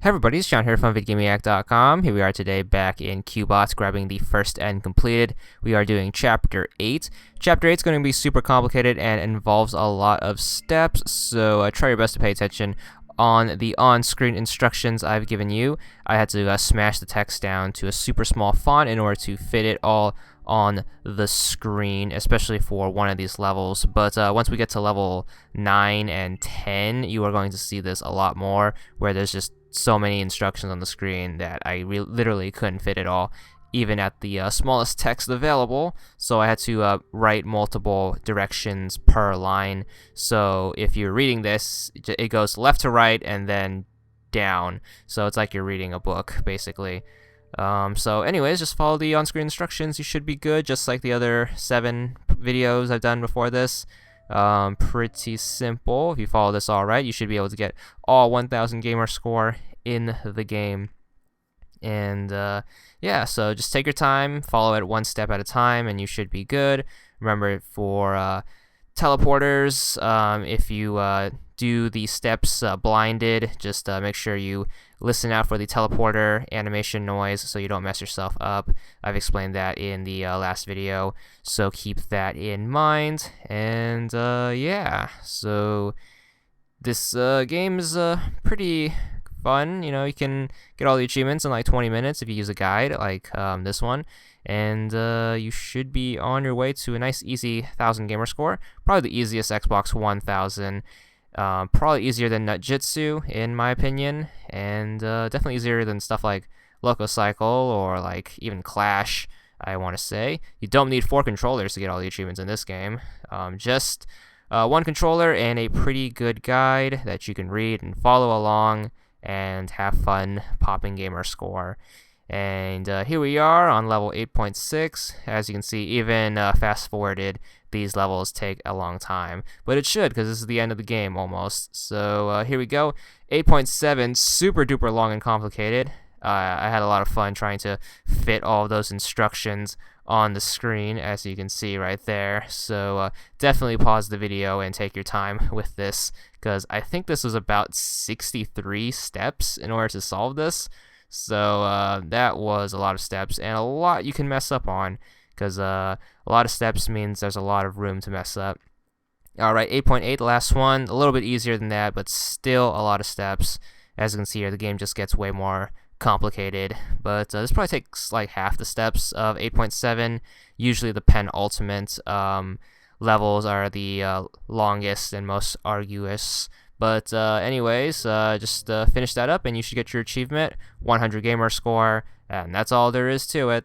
Hey everybody, it's John here from VidGamiac.com. Here we are today back in Cubot, grabbing the first end completed. We are doing Chapter 8. Chapter 8 is going to be super complicated and involves a lot of steps, so try your best to pay attention on the on-screen instructions I've given you. I had to smash the text down to a super small font in order to fit it all on the screen, especially for one of these levels. But once we get to level 9 and 10, you are going to see this a lot more, where there's just so many instructions on the screen that I literally couldn't fit it all, even at the smallest text available. So I had to write multiple directions per line. So if you're reading this, it goes left to right and then down. So it's like you're reading a book, basically. So anyways, just follow the on-screen instructions. You should be good, just like the other 7 videos I've done before this. Pretty simple. If you follow this all right, you should be able to get all 1000 gamer score in the game. And yeah, so just take your time, follow it one step at a time, and you should be good. Remember, for teleporters, if you do the steps blinded, just make sure you listen out for the teleporter animation noise so you don't mess yourself up. I've explained that in the last video, so keep that in mind. And yeah, so this game is pretty fun. You know, you can get all the achievements in like 20 minutes if you use a guide like this one. And you should be on your way to a nice easy 1000 gamer score. Probably the easiest Xbox 1000. Probably easier than Nutjitsu, in my opinion, and definitely easier than stuff like Loco Cycle or like even Clash, I want to say. You don't need 4 controllers to get all the achievements in this game. Just 1 controller and a pretty good guide that you can read and follow along and have fun popping gamer score. And here we are on level 8.6. As you can see, even fast forwarded, these levels take a long time, but it should, because this is the end of the game almost. So here we go. 8.7, super duper long and complicated. I had a lot of fun trying to fit all of those instructions on the screen, as you can see right there. So definitely pause the video and take your time with this, because I think this was about 63 steps in order to solve this. So that was a lot of steps, and a lot you can mess up on, because a lot of steps means there's a lot of room to mess up. Alright, 8.8, the last one, a little bit easier than that, but still a lot of steps. As you can see here, the game just gets way more complicated, but this probably takes like half the steps of 8.7. Usually the penultimate levels are the longest and most arduous. But anyways, just finish that up and you should get your achievement, 100 gamer score, and that's all there is to it.